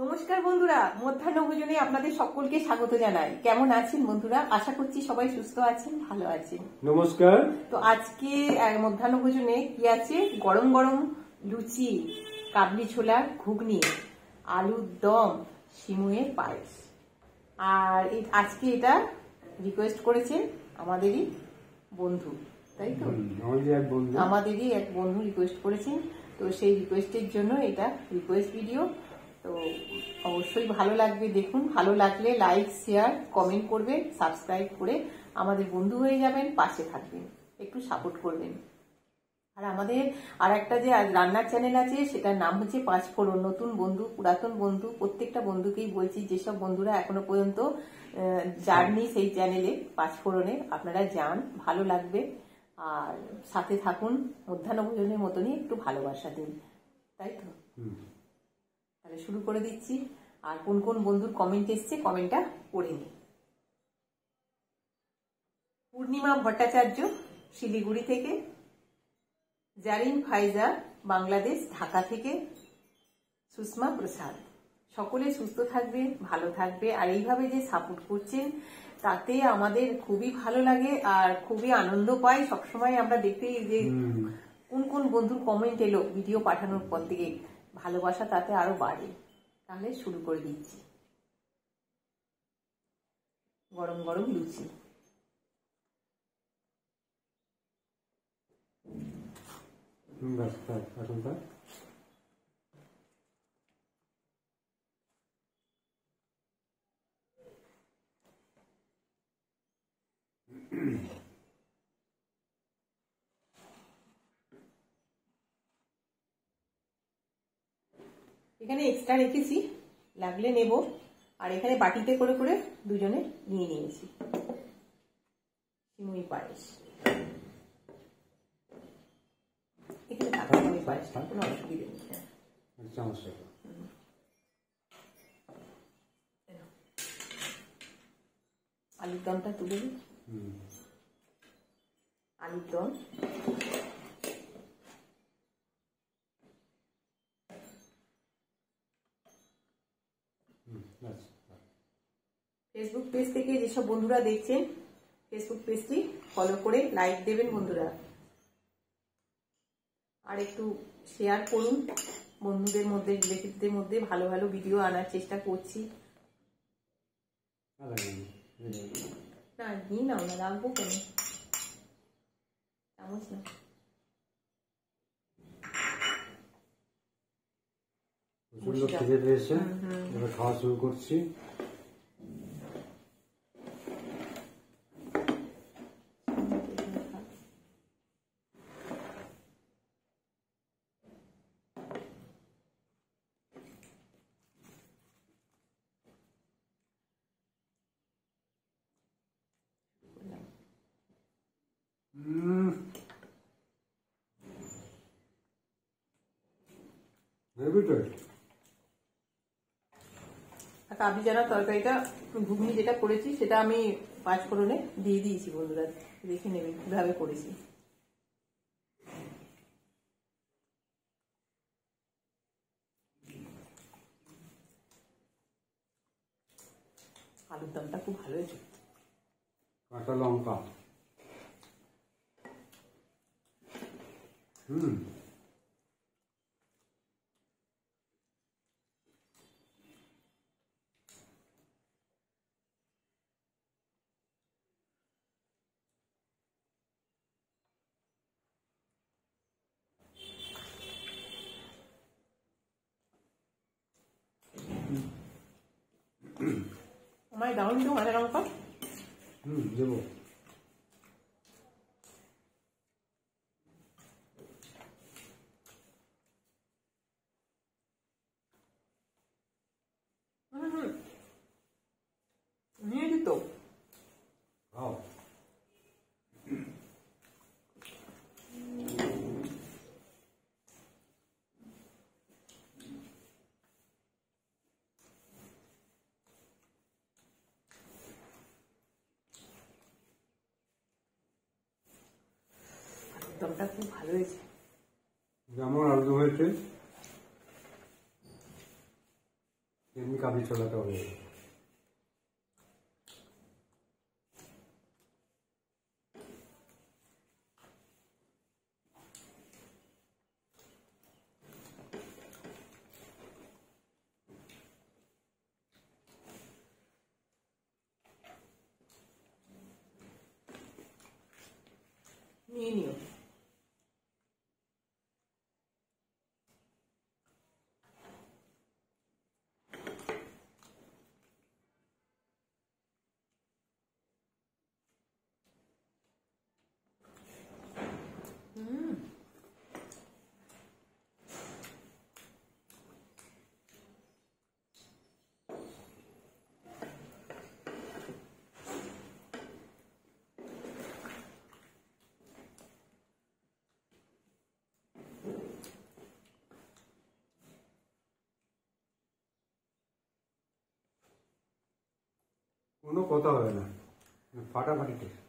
নমস্কার বন্ধুরা, মধ্যাহ্ন ভোজনে আপনাদের সকলকে স্বাগত জানাই। কেমন আছেন বন্ধুরা? আশা করছি সবাই সুস্থ আছেন, ভালো আছেন। নমস্কার। তো আজকে মধ্যাহ্ন ভোজনে কি আছে? গরম গরম লুচি, কাবলি ছোলার ঘুগনি, আলুর দম, সিমুয়ের পায়েস। আর আজকে এটা রিকোয়েস্ট করেছেন আমাদেরই বন্ধু, তাই তো? আমাদেরই এক বন্ধু রিকোয়েস্ট করেছেন। তো সেই রিকোয়েস্টের জন্য এটা রিকোয়েস্ট ভিডিও। তো অবশ্যই ভালো লাগবে, দেখুন। ভালো লাগলে লাইক, শেয়ার, কমেন্ট করবেন, সাবস্ক্রাইব করে আমাদের বন্ধু হয়ে যাবেন, পাশে থাকবেন, একটু সাপোর্ট করবেন। আর আমাদের আর একটা যে রান্নার চ্যানেল আছে, সেটার নাম হচ্ছে পাঁচফোড়ন। নতুন বন্ধু, পুরাতন বন্ধু, প্রত্যেকটা বন্ধুকেই বলছি, যেসব বন্ধুরা এখনো পর্যন্ত যাননি সেই চ্যানেলে পাঁচফোড়নে, আপনারা যান, ভালো লাগবে। আর সাথে থাকুন, মধ্যাহ্ন ভোজনের মতনই একটু ভালোবাসা দিন, তাই তো? তাহলে শুরু করে দিচ্ছি। আর কোন কোন বন্ধুর কমেন্ট এসছে, কমেন্টটা পড়ে নিই। পূর্ণিমা ভট্টাচার্য, শিলিগুড়ি থেকে। জারিন ফাইজা, বাংলাদেশ, ঢাকা থেকে। সুষমা প্রসাদ। সকলে সুস্থ থাকবে, ভালো থাকবে। আর এইভাবে যে সাপোর্ট করছেন, তাতে আমাদের খুবই ভালো লাগে আর খুবই আনন্দ পাই। সবসময় আমরা দেখি যে কোন কোন বন্ধুর কমেন্ট এলো ভিডিও পাঠানোর পর থেকে, ভালোবাসা তাতে আরো বাড়ে। তাহলে শুরু করে দিচ্ছি। গরম গরম লুচি। এখানে এক্সট্রা রেখেছি, লাগলে নেব। আর এখানে বাটিতে করে করে দুজনে নিয়ে নিয়েছি সিমুই পায়েস। এখানে থাকা সিমুই পায়েসটা কোনো অসুবিধা নেই। আলুর দমটা তুলে দিই। আলুর দম, ফেসবুক পেজ থেকে যেসব বন্ধুরা দেখছেন, ফেসবুক পেজটি ফলো করে লাইক দেবেন বন্ধুরা। আর একটু শেয়ার করুন বন্ধুদের মধ্যে, রিলেটিভদের মধ্যে। ভালো ভালো ভিডিও আনার চেষ্টা করছি। না নিই না, ওনা রাখবো কেন, চামচ না। প্রচন্ড খিদে পেয়েছে, এবার খাওয়া শুরু করছি। কাবলি চানার তরকারিটা, ঘুগনি যেটা করেছি, সেটা আমি পাঁচফোড়নে দিয়ে দিয়েছি বন্ধুরা, দেখে নেবেন কিভাবে করেছি। আলুর দমটা খুব ভালো হয়েছে। কাঁচা লঙ্কা, আমার দারুণ তো কাঁচা লঙ্কা। দেবো। নিয়ে দিত। দমটা খুব ভালো হয়েছে। যেমন আলু হয়েছে এমনি কাবলি ছোলাটা হয়ে গেল। নিয়ে নিও। কোনো কথা হবে না, ফাটাফাটি টেস্ট।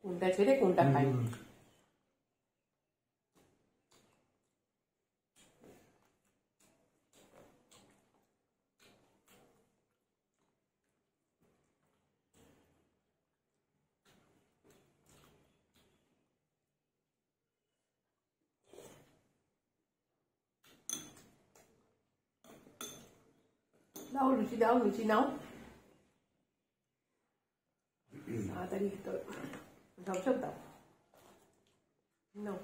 কোনটা ছেড়ে কোনটা খাই। দাও লুচি, দাও লুচি নাও, তাড়াতাড়ি ঝপঝপ দাও, নাও।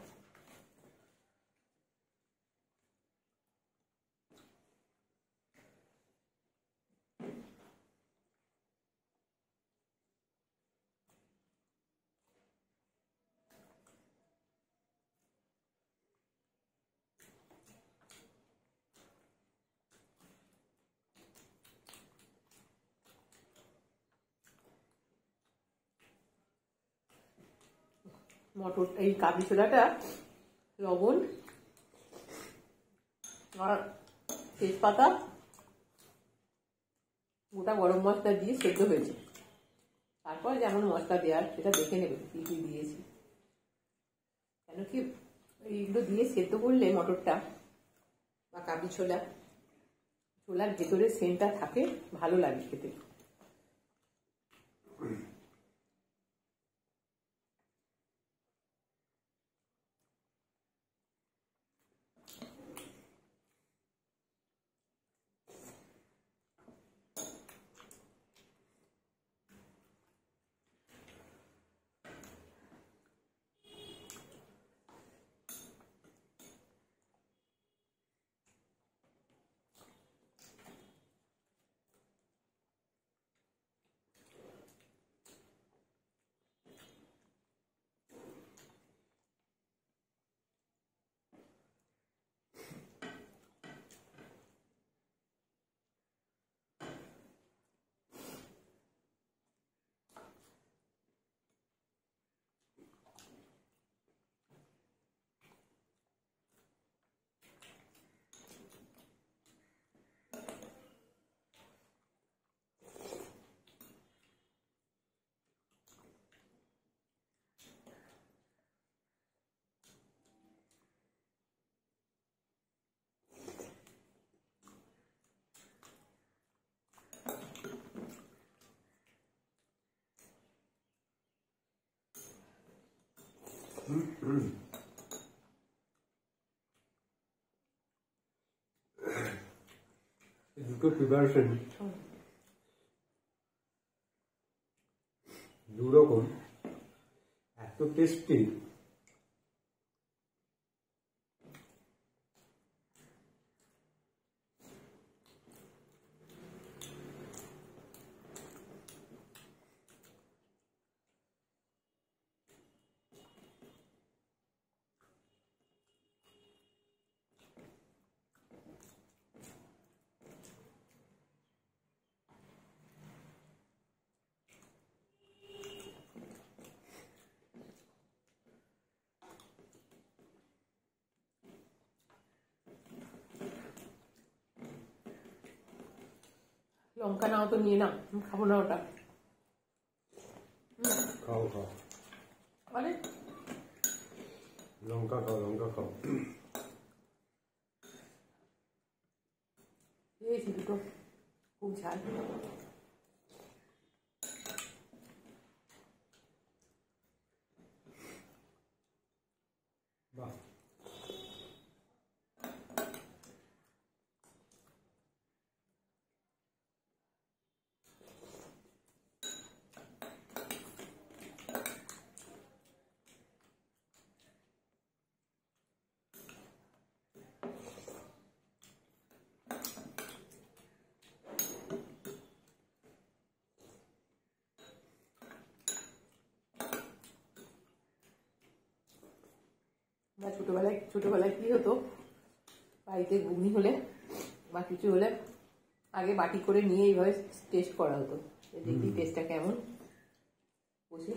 মটর, এই কাবলি ছোলাটা লবণ আর তেজপাতা গোটা গরম মশলা দিয়ে সেদ্ধ হয়েছে। তারপর যেমন মশলা দেওয়ার সেটা দেখে নেবে কি কি দিয়েছি, কেন কি এইগুলো দিয়ে সেদ্ধ করলে মটরটা বা কাবলি ছোলার ভেতরে সেন্টটা থাকে, ভালো লাগে খেতে। দুটো প্রিপারেশন দুরকম, এত টেস্টি। লঙ্কা নাও তো নিয়ে নাও, আমি খাবো না ওটা। খাও খাও, আরে লঙ্কা খাও, লঙ্কা খাও। দিয়েছি দুটো, খুব ঝাল। বাহ, বা ছোটবেলায় কি হতো, বাড়িতে ঘুগনি হলে বা কিছু হলে আগে বাটি করে নিয়ে এইভাবে টেস্ট করা হতো, দেখি টেস্টটা কেমন। বসে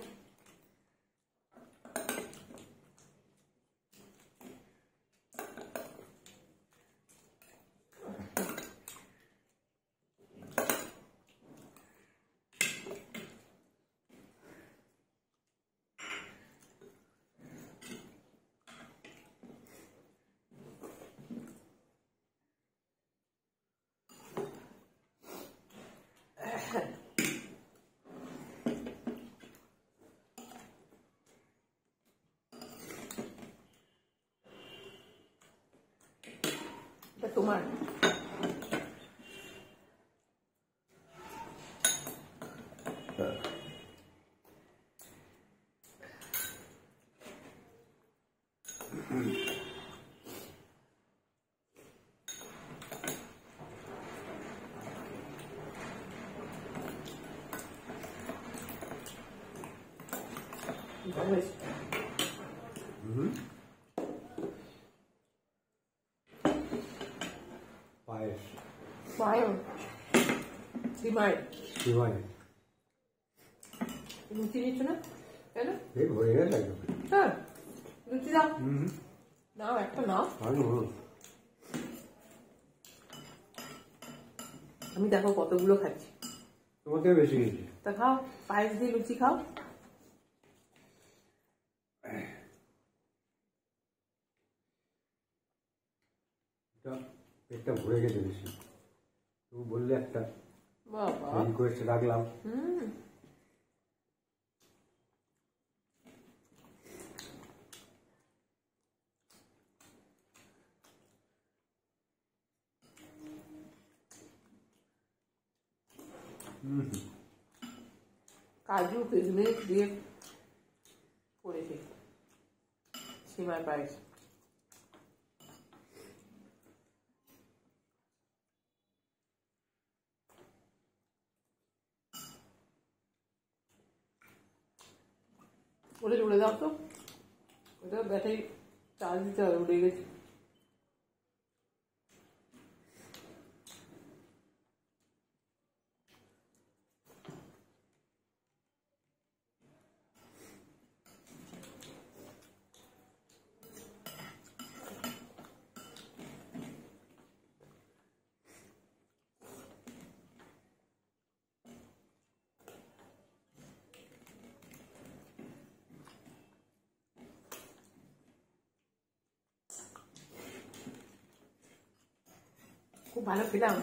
তোমার পায়েস, পায়স, সিমাই, সিমাই। লুচি নিচ্ছ না কেন? এই ভরে গেছে একদম। হ্যাঁ, লুচি দাও। নাও, একটা নাও। আমি দেখো কতগুলো খাচ্ছি। তোমার থেকে বেশি খেয়েছি। তা খাও, পায়েস দিয়ে লুচি খাও। পেটটা ভরে গেছে বেশি, তুমি বললে একটা বাবা, রিকোয়েস্ট রাখলাম। কাজু কিশমিশ দিয়ে করেছি সিমাই পায়েস। ওটা উড়ে দাও তো, ওটা ব্যাটারি চার্জ দিতে হবে, উড়ে গেছে। খুব ভালো খেলাম।